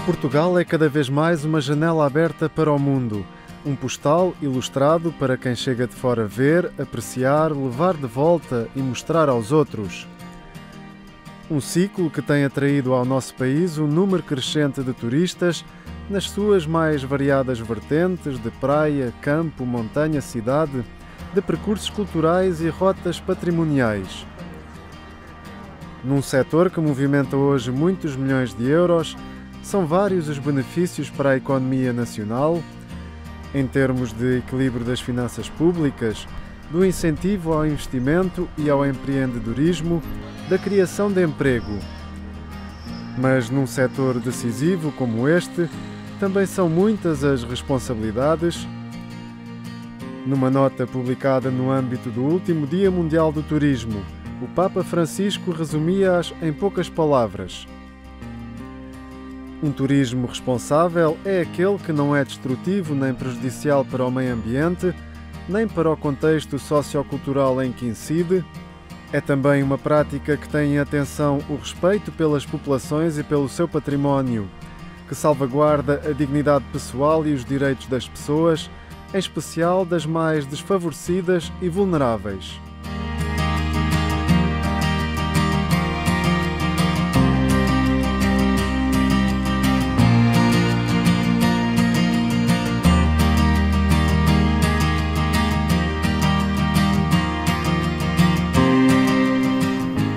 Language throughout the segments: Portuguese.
Portugal é cada vez mais uma janela aberta para o mundo. Um postal ilustrado para quem chega de fora ver, apreciar, levar de volta e mostrar aos outros. Um ciclo que tem atraído ao nosso país um número crescente de turistas nas suas mais variadas vertentes de praia, campo, montanha, cidade, de percursos culturais e rotas patrimoniais. Num setor que movimenta hoje muitos milhões de euros, são vários os benefícios para a economia nacional, em termos de equilíbrio das finanças públicas, do incentivo ao investimento e ao empreendedorismo, da criação de emprego. Mas num setor decisivo como este, também são muitas as responsabilidades. Numa nota publicada no âmbito do último Dia Mundial do Turismo, o Papa Francisco resumia-as em poucas palavras. Um turismo responsável é aquele que não é destrutivo nem prejudicial para o meio ambiente, nem para o contexto sociocultural em que incide. É também uma prática que tem em atenção o respeito pelas populações e pelo seu património, que salvaguarda a dignidade pessoal e os direitos das pessoas, em especial das mais desfavorecidas e vulneráveis.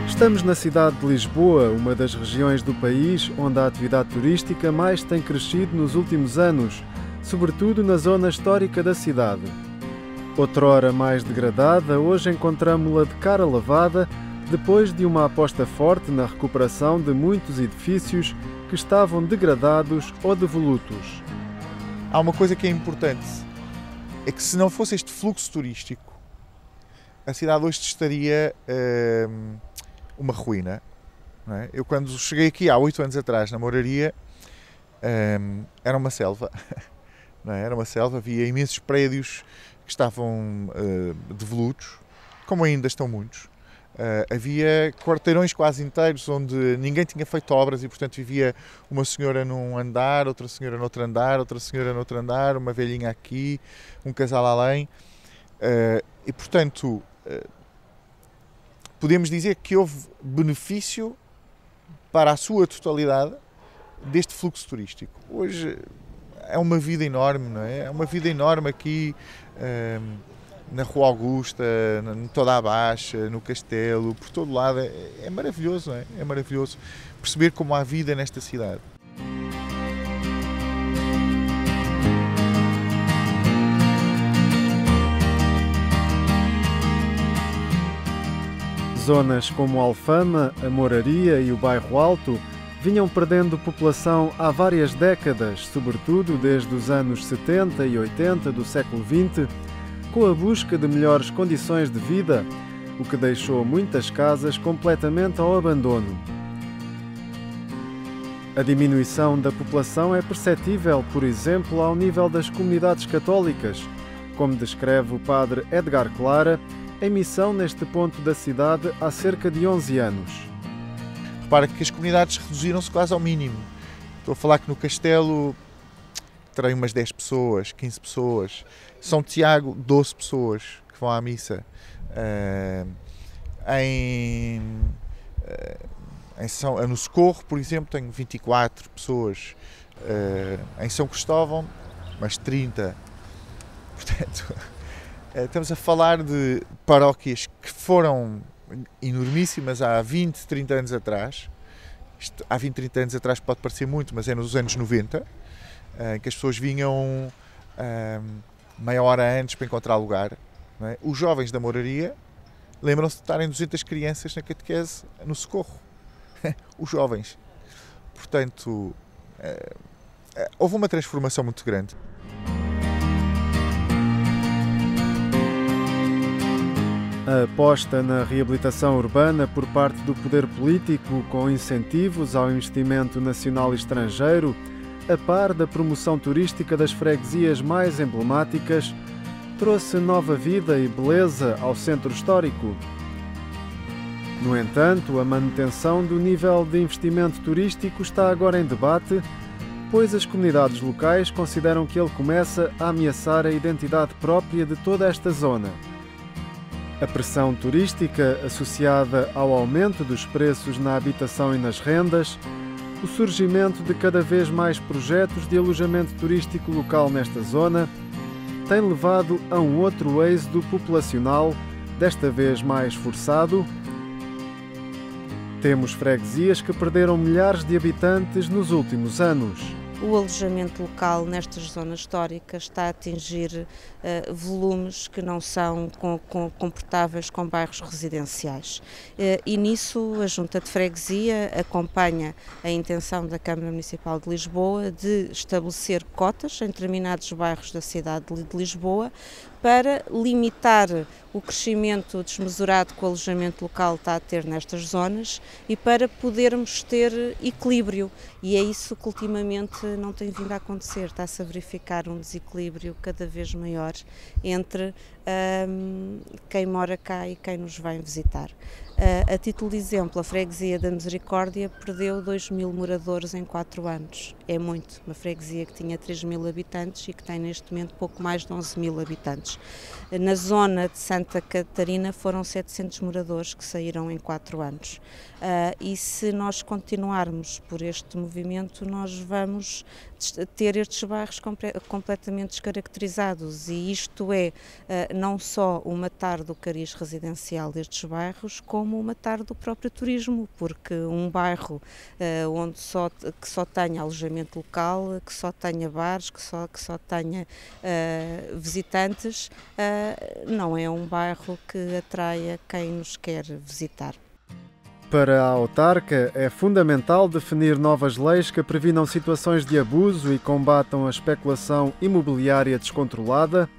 Estamos na cidade de Lisboa, uma das regiões do país onde a atividade turística mais tem crescido nos últimos anos, sobretudo na zona histórica da cidade. Outrora mais degradada, hoje encontramo-la de cara lavada, depois de uma aposta forte na recuperação de muitos edifícios que estavam degradados ou devolutos. Há uma coisa que é importante, é que se não fosse este fluxo turístico, a cidade hoje estaria uma ruína. Não é? Eu quando cheguei aqui há 8 anos atrás, na Moraria, era uma selva. Não é? Era uma selva, havia imensos prédios que estavam devolutos, como ainda estão muitos. Havia quarteirões quase inteiros onde ninguém tinha feito obras e, portanto, vivia uma senhora num andar, outra senhora noutro andar, outra senhora noutro andar, uma velhinha aqui, um casal além. E, portanto, podemos dizer que houve benefício para a sua totalidade deste fluxo turístico. Hoje é uma vida enorme, não é? É uma vida enorme aqui na Rua Augusta, em toda a Baixa, no Castelo, por todo lado. É maravilhoso, não é? É maravilhoso perceber como há vida nesta cidade. Zonas como Alfama, a Moraria e o Bairro Alto vinham perdendo população há várias décadas, sobretudo desde os anos 70 e 80 do século XX, com a busca de melhores condições de vida, o que deixou muitas casas completamente ao abandono. A diminuição da população é perceptível, por exemplo, ao nível das comunidades católicas, como descreve o padre Edgar Clara, em missão neste ponto da cidade há cerca de 11 anos. Repara que as comunidades reduziram-se quase ao mínimo. Estou a falar que no Castelo terei umas 10 pessoas, 15 pessoas. São Tiago, 12 pessoas que vão à missa. No Socorro, por exemplo, tenho 24 pessoas. Em São Cristóvão, mais 30. Portanto, estamos a falar de paróquias que foram enormíssimas há 20, 30 anos atrás. Há 20, 30 anos atrás pode parecer muito, mas é nos anos 90, em que as pessoas vinham meia hora antes para encontrar lugar. Não é? Os jovens da Moraria lembram-se de estarem 200 crianças na catequese no Socorro. Os jovens. Portanto, houve uma transformação muito grande. A aposta na reabilitação urbana por parte do poder político, com incentivos ao investimento nacional e estrangeiro, a par da promoção turística das freguesias mais emblemáticas, trouxe nova vida e beleza ao centro histórico. No entanto, a manutenção do nível de investimento turístico está agora em debate, pois as comunidades locais consideram que ele começa a ameaçar a identidade própria de toda esta zona. A pressão turística associada ao aumento dos preços na habitação e nas rendas, o surgimento de cada vez mais projetos de alojamento turístico local nesta zona, tem levado a um outro êxodo populacional, desta vez mais forçado. Temos freguesias que perderam milhares de habitantes nos últimos anos. O alojamento local nestas zonas históricas está a atingir volumes que não são comparáveis com bairros residenciais. E nisso a Junta de Freguesia acompanha a intenção da Câmara Municipal de Lisboa de estabelecer cotas em determinados bairros da cidade de Lisboa para limitar o crescimento desmesurado que o alojamento local está a ter nestas zonas e para podermos ter equilíbrio. E é isso que ultimamente não tem vindo a acontecer. Está-se a verificar um desequilíbrio cada vez maior entre quem mora cá e quem nos vem visitar. A título de exemplo, a Freguesia da Misericórdia perdeu 2.000 moradores em 4 anos. É muito. Uma freguesia que tinha 3.000 habitantes e que tem neste momento pouco mais de 11.000 habitantes. Na zona de Santa Catarina foram 700 moradores que saíram em 4 anos. E se nós continuarmos por este movimento, nós vamos ter estes bairros completamente descaracterizados, e isto é não só o matar do cariz residencial destes bairros, como o matar do próprio turismo, porque um bairro que só tenha alojamento local, que só tenha bares, que só tenha visitantes, não é um bairro que atraia quem nos quer visitar. Para a autarca, é fundamental definir novas leis que previnam situações de abuso e combatam a especulação imobiliária descontrolada.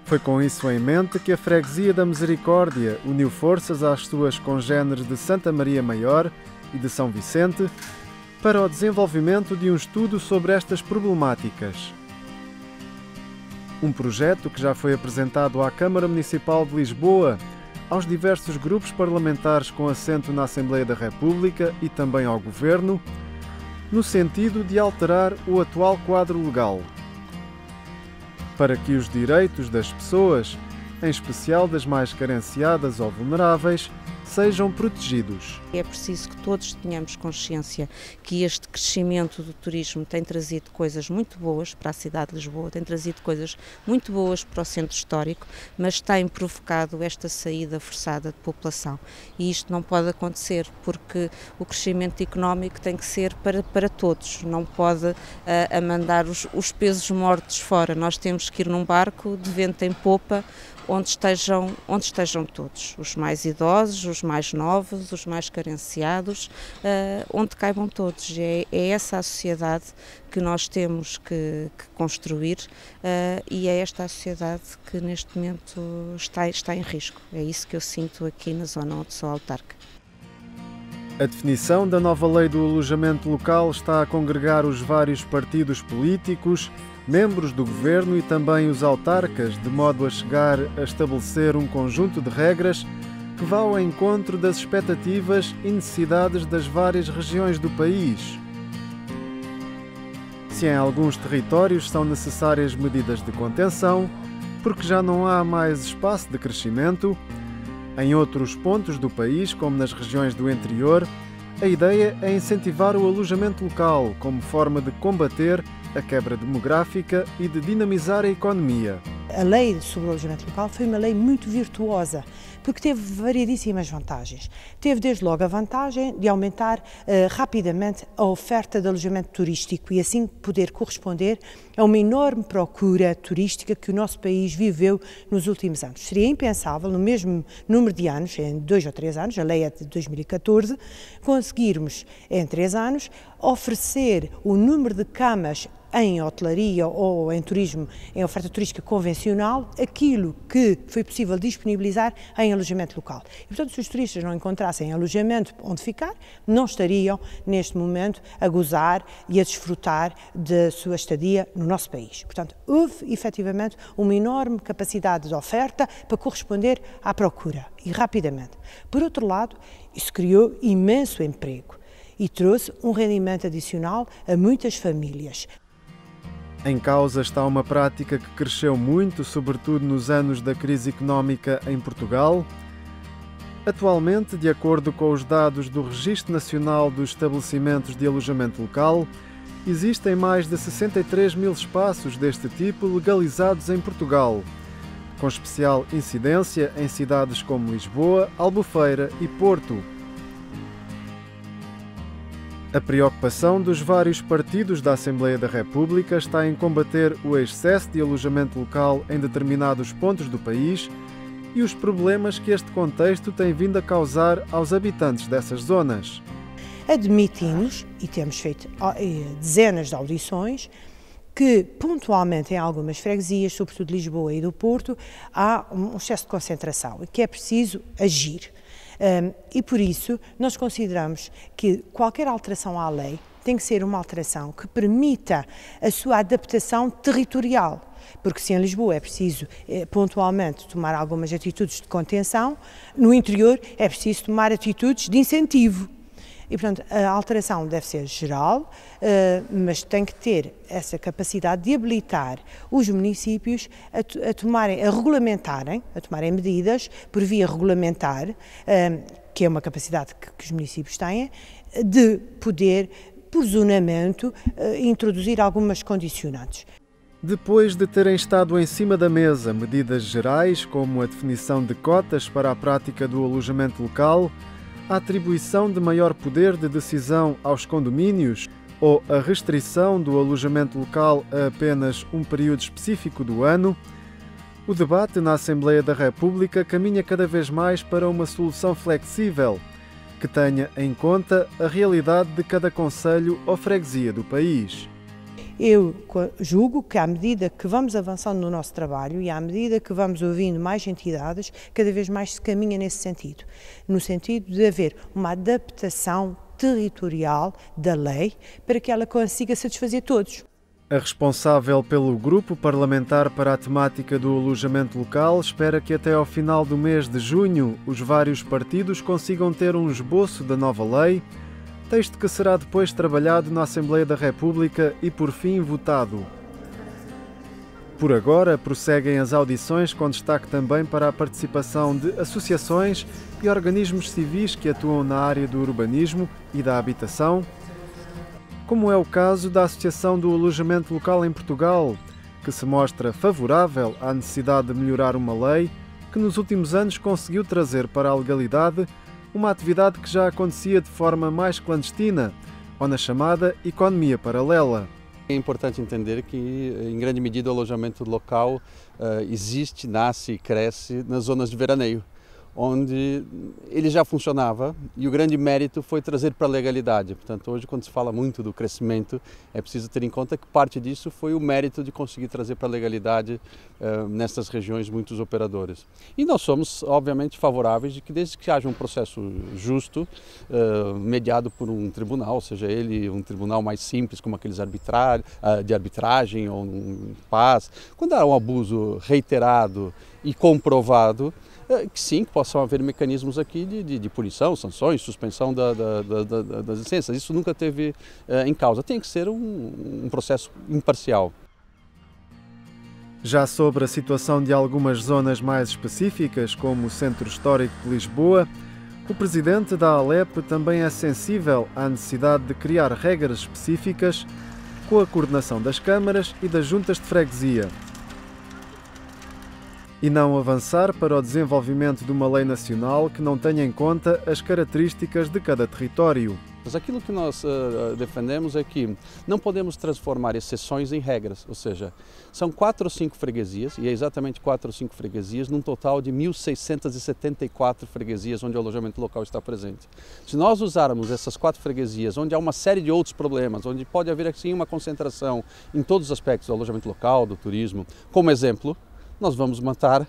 Foi com isso em mente que a Freguesia da Misericórdia uniu forças às suas congêneres de Santa Maria Maior e de São Vicente para o desenvolvimento de um estudo sobre estas problemáticas. Um projeto que já foi apresentado à Câmara Municipal de Lisboa, aos diversos grupos parlamentares com assento na Assembleia da República e também ao Governo, no sentido de alterar o atual quadro legal, para que os direitos das pessoas, em especial das mais carenciadas ou vulneráveis, sejam protegidos. É preciso que todos tenhamos consciência que este crescimento do turismo tem trazido coisas muito boas para a cidade de Lisboa, tem trazido coisas muito boas para o centro histórico, mas tem provocado esta saída forçada de população. E isto não pode acontecer, porque o crescimento económico tem que ser para todos, não pode mandar os pesos mortos fora. Nós temos que ir num barco de vento em popa, onde estejam todos, os mais idosos, os mais novos, os mais carenciados, onde caibam todos. É essa a sociedade que nós temos que construir, e é esta a sociedade que neste momento está em risco. É isso que eu sinto aqui na zona onde sou autarca. A definição da nova lei do alojamento local está a congregar os vários partidos políticos, membros do governo e também os autarcas, de modo a chegar a estabelecer um conjunto de regras que vá ao encontro das expectativas e necessidades das várias regiões do país. Se em alguns territórios são necessárias medidas de contenção, porque já não há mais espaço de crescimento, em outros pontos do país, como nas regiões do interior, a ideia é incentivar o alojamento local como forma de combater a quebra demográfica e de dinamizar a economia. A lei sobre o alojamento local foi uma lei muito virtuosa, porque teve variedíssimas vantagens. Teve desde logo a vantagem de aumentar rapidamente a oferta de alojamento turístico e assim poder corresponder a uma enorme procura turística que o nosso país viveu nos últimos anos. Seria impensável, no mesmo número de anos, em 2 ou 3 anos, a lei é de 2014, conseguirmos em 3 anos oferecer o número de camas em hotelaria ou em turismo, em oferta turística convencional, aquilo que foi possível disponibilizar em alojamento local. E, portanto, se os turistas não encontrassem alojamento onde ficar, não estariam, neste momento, a gozar e a desfrutar da sua estadia no nosso país. Portanto, houve, efetivamente, uma enorme capacidade de oferta para corresponder à procura, e rapidamente. Por outro lado, isso criou imenso emprego. e trouxe um rendimento adicional a muitas famílias. Em causa está uma prática que cresceu muito, sobretudo nos anos da crise económica em Portugal. Atualmente, de acordo com os dados do Registro Nacional dos Estabelecimentos de Alojamento Local, existem mais de 63 mil espaços deste tipo legalizados em Portugal, com especial incidência em cidades como Lisboa, Albufeira e Porto. A preocupação dos vários partidos da Assembleia da República está em combater o excesso de alojamento local em determinados pontos do país e os problemas que este contexto tem vindo a causar aos habitantes dessas zonas. Admitimos, e temos feito dezenas de audições, que pontualmente em algumas freguesias, sobretudo de Lisboa e do Porto, há um excesso de concentração e que é preciso agir. E por isso nós consideramos que qualquer alteração à lei tem que ser uma alteração que permita a sua adaptação territorial, porque se em Lisboa é preciso pontualmente tomar algumas atitudes de contenção, no interior é preciso tomar atitudes de incentivo. E, portanto, a alteração deve ser geral, mas tem que ter essa capacidade de habilitar os municípios a regulamentarem, a tomarem medidas por via regulamentar, que é uma capacidade que os municípios têm, de poder, por zonamento, introduzir algumas condicionantes. Depois de terem estado em cima da mesa medidas gerais, como a definição de cotas para a prática do alojamento local, a atribuição de maior poder de decisão aos condomínios ou a restrição do alojamento local a apenas um período específico do ano, o debate na Assembleia da República caminha cada vez mais para uma solução flexível, que tenha em conta a realidade de cada concelho ou freguesia do país. Eu julgo que à medida que vamos avançando no nosso trabalho e à medida que vamos ouvindo mais entidades, cada vez mais se caminha nesse sentido, no sentido de haver uma adaptação territorial da lei para que ela consiga satisfazer todos. A responsável pelo Grupo Parlamentar para a temática do alojamento local espera que até ao final do mês de junho os vários partidos consigam ter um esboço da nova lei, texto que será depois trabalhado na Assembleia da República e, por fim, votado. Por agora, prosseguem as audições com destaque também para a participação de associações e organismos civis que atuam na área do urbanismo e da habitação, como é o caso da Associação do Alojamento Local em Portugal, que se mostra favorável à necessidade de melhorar uma lei que nos últimos anos conseguiu trazer para a legalidade uma atividade que já acontecia de forma mais clandestina, ou na chamada economia paralela. É importante entender que, em grande medida, o alojamento local existe, nasce e cresce nas zonas de veraneio, onde ele já funcionava e o grande mérito foi trazer para a legalidade. Portanto, hoje, quando se fala muito do crescimento, é preciso ter em conta que parte disso foi o mérito de conseguir trazer para a legalidade nessas regiões muitos operadores. E nós somos, obviamente, favoráveis de que, desde que haja um processo justo, mediado por um tribunal, seja ele um tribunal mais simples, como aqueles de arbitragem ou um paz, quando há um abuso reiterado e comprovado, que sim, que possam haver mecanismos aqui de punição, sanções, suspensão das licenças. Isso nunca teve em causa. Tem que ser um processo imparcial. Já sobre a situação de algumas zonas mais específicas, como o Centro Histórico de Lisboa, o presidente da ALEP também é sensível à necessidade de criar regras específicas com a coordenação das câmaras e das juntas de freguesia, e não avançar para o desenvolvimento de uma lei nacional que não tenha em conta as características de cada território. Mas aquilo que nós defendemos é que não podemos transformar exceções em regras, ou seja, são 4 ou 5 freguesias, e é exatamente 4 ou 5 freguesias, num total de 1.674 freguesias onde o alojamento local está presente. Se nós usarmos essas 4 freguesias, onde há uma série de outros problemas, onde pode haver assim uma concentração em todos os aspectos do alojamento local, do turismo, como exemplo, nós vamos matar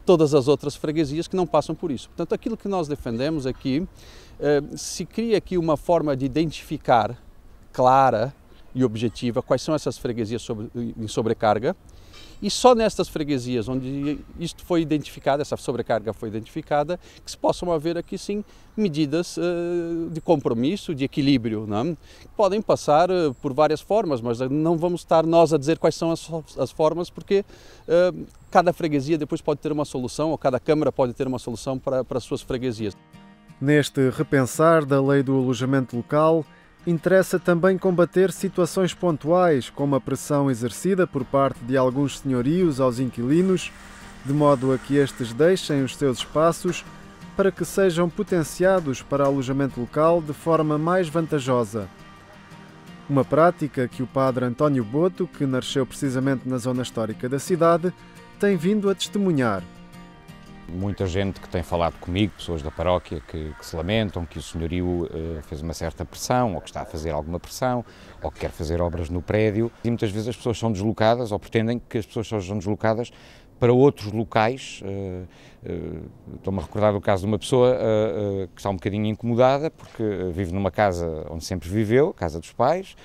todas as outras freguesias que não passam por isso. Portanto, aquilo que nós defendemos é que se cria aqui uma forma de identificar clara e objetiva quais são essas freguesias em sobrecarga E só nestas freguesias onde isto foi identificado, essa sobrecarga foi identificada, que se possam haver aqui sim medidas de compromisso, de equilíbrio, não? Podem passar por várias formas, mas não vamos estar nós a dizer quais são as formas, porque cada freguesia depois pode ter uma solução, ou cada Câmara pode ter uma solução para as suas freguesias. Neste repensar da lei do alojamento local, interessa também combater situações pontuais, como a pressão exercida por parte de alguns senhorios aos inquilinos, de modo a que estes deixem os seus espaços para que sejam potenciados para alojamento local de forma mais vantajosa. Uma prática que o padre António Boto, que nasceu precisamente na zona histórica da cidade, tem vindo a testemunhar. Muita gente que tem falado comigo, pessoas da paróquia, que se lamentam que o senhorio fez uma certa pressão, ou que está a fazer alguma pressão, ou que quer fazer obras no prédio. E muitas vezes as pessoas são deslocadas, ou pretendem que as pessoas sejam deslocadas para outros locais. Estou-me a recordar do caso de uma pessoa que está um bocadinho incomodada, porque vive numa casa onde sempre viveu, casa dos pais.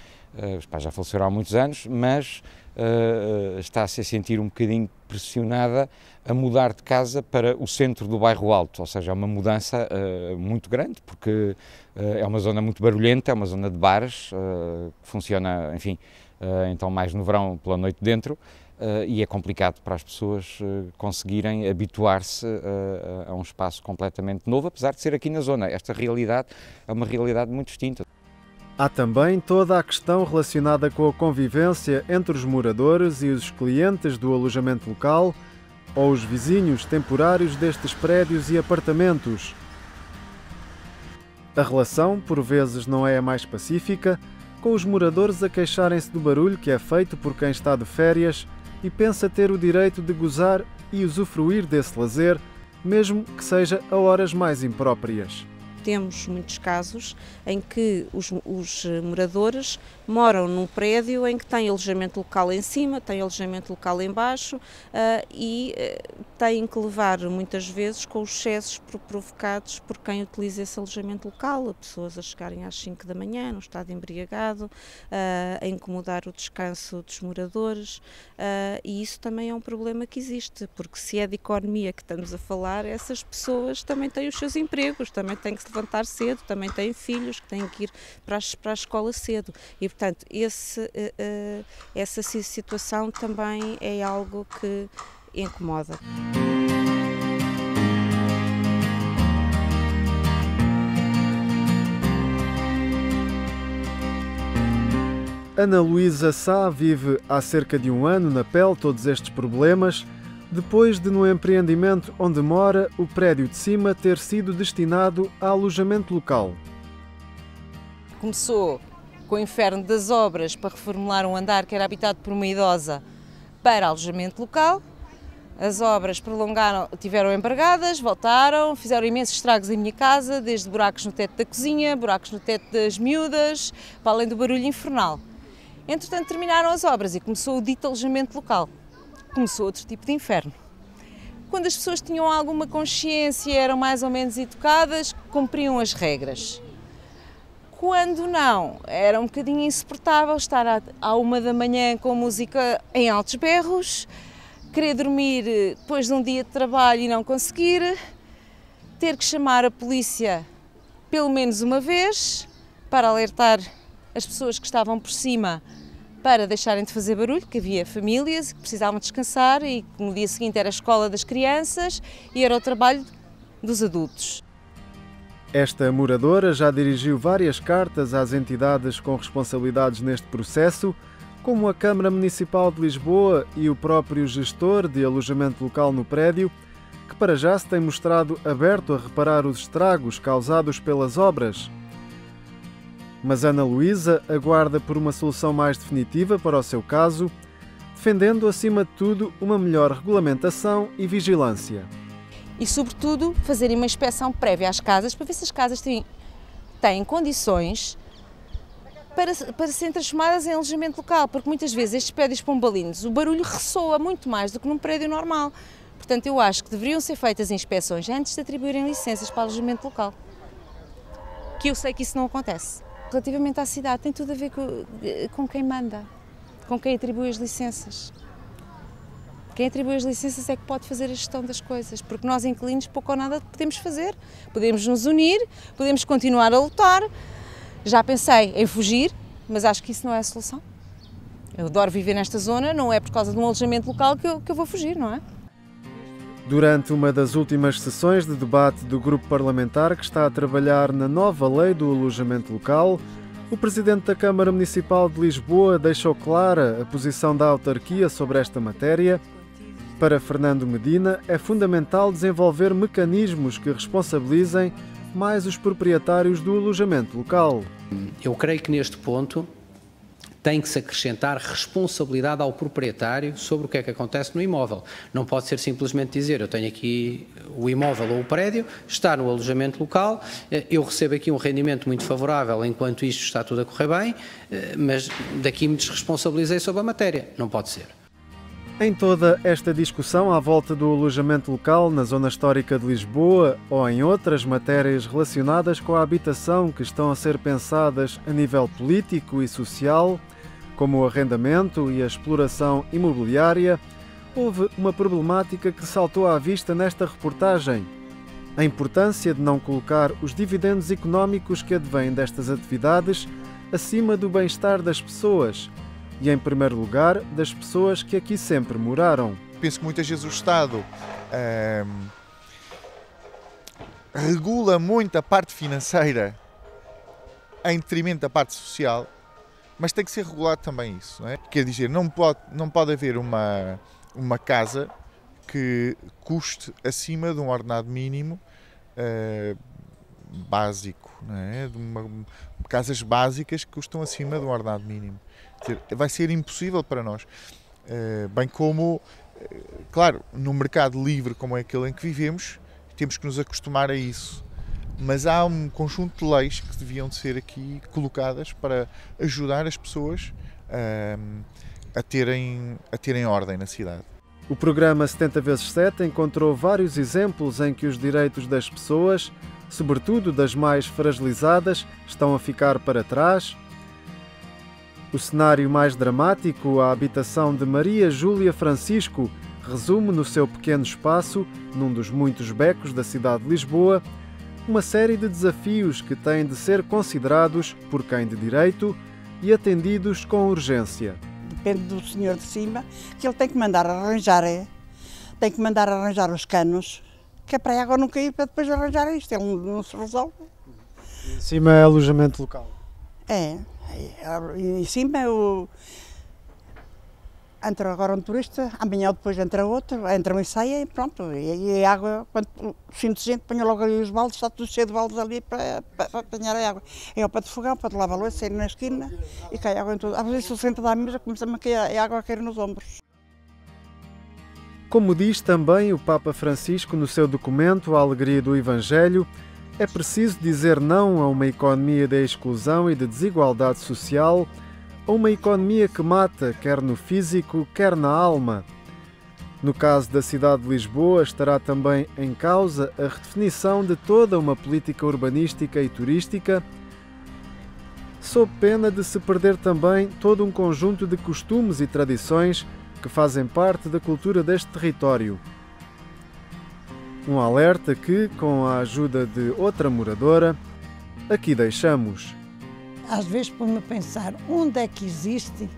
Os pais já faleceram há muitos anos, mas está-se a sentir um bocadinho pressionada a mudar de casa para o centro do bairro Alto, ou seja, é uma mudança muito grande, porque é uma zona muito barulhenta, é uma zona de bares, que funciona, enfim, então mais no verão pela noite dentro, e é complicado para as pessoas conseguirem habituar-se a um espaço completamente novo, apesar de ser aqui na zona. Esta realidade é uma realidade muito distinta. Há também toda a questão relacionada com a convivência entre os moradores e os clientes do alojamento local ou os vizinhos temporários destes prédios e apartamentos. A relação, por vezes, não é a mais pacífica, com os moradores a queixarem-se do barulho que é feito por quem está de férias e pensa ter o direito de gozar e usufruir desse lazer, mesmo que seja a horas mais impróprias. Temos muitos casos em que os moradores moram num prédio em que tem alojamento local em cima, tem alojamento local em baixo e têm que levar muitas vezes com os excessos provocados por quem utiliza esse alojamento local, a pessoas a chegarem às 5 da manhã, num estado embriagado, a incomodar o descanso dos moradores, e isso também é um problema que existe, porque se é de economia que estamos a falar, essas pessoas também têm os seus empregos, também têm que se levantar cedo, também têm filhos que têm que ir para a escola cedo e, portanto, essa situação também é algo que incomoda. Ana Luísa Sá vive há cerca de um ano na pele todos estes problemas, depois de, no empreendimento onde mora, o prédio de cima ter sido destinado a alojamento local. Começou com o inferno das obras para reformular um andar que era habitado por uma idosa para alojamento local. As obras prolongaram, tiveram embargadas, voltaram, fizeram imensos estragos em minha casa, desde buracos no teto da cozinha, buracos no teto das miúdas, para além do barulho infernal. Entretanto, terminaram as obras e começou o dito alojamento local. Começou outro tipo de inferno. Quando as pessoas tinham alguma consciência, eram mais ou menos educadas, cumpriam as regras. Quando não, era um bocadinho insuportável estar à 1 da manhã com música em altos berros, querer dormir depois de um dia de trabalho e não conseguir, ter que chamar a polícia pelo menos uma vez para alertar as pessoas que estavam por cima para deixarem de fazer barulho, que havia famílias que precisavam descansar e que no dia seguinte era a escola das crianças e era o trabalho dos adultos. Esta moradora já dirigiu várias cartas às entidades com responsabilidades neste processo, como a Câmara Municipal de Lisboa e o próprio gestor de alojamento local no prédio, que para já se tem mostrado aberto a reparar os estragos causados pelas obras. Mas Ana Luísa aguarda por uma solução mais definitiva para o seu caso, defendendo, acima de tudo, uma melhor regulamentação e vigilância. E, sobretudo, fazerem uma inspeção prévia às casas, para ver se as casas têm condições para serem transformadas em alojamento local, porque muitas vezes estes prédios pombalinos, o barulho ressoa muito mais do que num prédio normal. Portanto, eu acho que deveriam ser feitas inspeções antes de atribuírem licenças para alojamento local, que eu sei que isso não acontece. Relativamente à cidade, tem tudo a ver com quem manda, com quem atribui as licenças. Quem atribui as licenças é que pode fazer a gestão das coisas, porque nós inquilinos pouco ou nada podemos fazer. Podemos nos unir, podemos continuar a lutar. Já pensei em fugir, mas acho que isso não é a solução. Eu adoro viver nesta zona, não é por causa de um alojamento local que eu vou fugir, não é? Durante uma das últimas sessões de debate do grupo parlamentar que está a trabalhar na nova lei do alojamento local, o Presidente da Câmara Municipal de Lisboa deixou clara a posição da autarquia sobre esta matéria. Para Fernando Medina, é fundamental desenvolver mecanismos que responsabilizem mais os proprietários do alojamento local. Eu creio que neste ponto tem que se acrescentar responsabilidade ao proprietário sobre o que é que acontece no imóvel. Não pode ser simplesmente dizer, eu tenho aqui o imóvel ou o prédio, está no alojamento local, eu recebo aqui um rendimento muito favorável enquanto isto está tudo a correr bem, mas daqui me desresponsabilizei sobre a matéria. Não pode ser. Em toda esta discussão à volta do alojamento local na zona histórica de Lisboa ou em outras matérias relacionadas com a habitação que estão a ser pensadas a nível político e social, como o arrendamento e a exploração imobiliária, houve uma problemática que saltou à vista nesta reportagem: a importância de não colocar os dividendos económicos que advêm destas atividades acima do bem-estar das pessoas e, em primeiro lugar, das pessoas que aqui sempre moraram. Penso que muitas vezes o Estado regula muito a parte financeira em detrimento da parte social, mas tem que ser regulado também isso, não é? Quer dizer, não pode haver uma casa que custe acima de um ordenado mínimo básico, não é? Casas básicas que custam acima de um ordenado mínimo. Quer dizer, vai ser impossível para nós. Bem como, claro, num mercado livre como é aquele em que vivemos, temos que nos acostumar a isso. Mas há um conjunto de leis que deviam de ser aqui colocadas para ajudar as pessoas a terem ordem na cidade. O programa 70x7 encontrou vários exemplos em que os direitos das pessoas, sobretudo das mais fragilizadas, estão a ficar para trás. O cenário mais dramático, a habitação de Maria Júlia Francisco, resume no seu pequeno espaço, num dos muitos becos da cidade de Lisboa, uma série de desafios que têm de ser considerados por quem de direito e atendidos com urgência. Depende do senhor de cima, que ele tem que mandar arranjar os canos, que é para a água não cair, para depois arranjar isto. Ele não se resolve. Em cima é alojamento local? É. Em cima entra agora um turista, amanhã ou depois entra outro, entra e sai e pronto. E a água, quando sinto gente, ponho logo ali os baldes, está tudo cheio de baldes ali para apanhar a água. É o pé de fogão, para de lavar a louça, sair na esquina e cai água em tudo. Às vezes se senta da mesa, começa-me a cair a água a cair nos ombros. Como diz também o Papa Francisco no seu documento A Alegria do Evangelho, é preciso dizer não a uma economia da exclusão e de desigualdade social, a uma economia que mata, quer no físico, quer na alma. No caso da cidade de Lisboa, estará também em causa a redefinição de toda uma política urbanística e turística, sob pena de se perder também todo um conjunto de costumes e tradições que fazem parte da cultura deste território. Um alerta que, com a ajuda de outra moradora, aqui deixamos. Às vezes põe-me a pensar, onde é que existe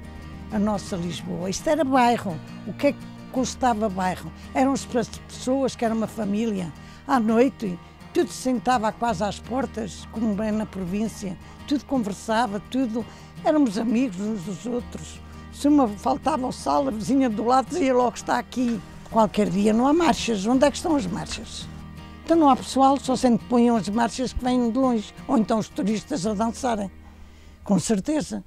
a nossa Lisboa? Isto era bairro. O que é que custava bairro? Eram as pessoas que eram uma família. À noite, tudo se sentava quase às portas, como bem na província. Tudo conversava, tudo. Éramos amigos uns dos outros. Se uma faltava ao sal, a vizinha do lado dizia logo está aqui. Qualquer dia não há marchas. Onde é que estão as marchas? Então não há pessoal, só sempre ponham as marchas que vêm de longe. Ou então os turistas a dançarem. Com certeza.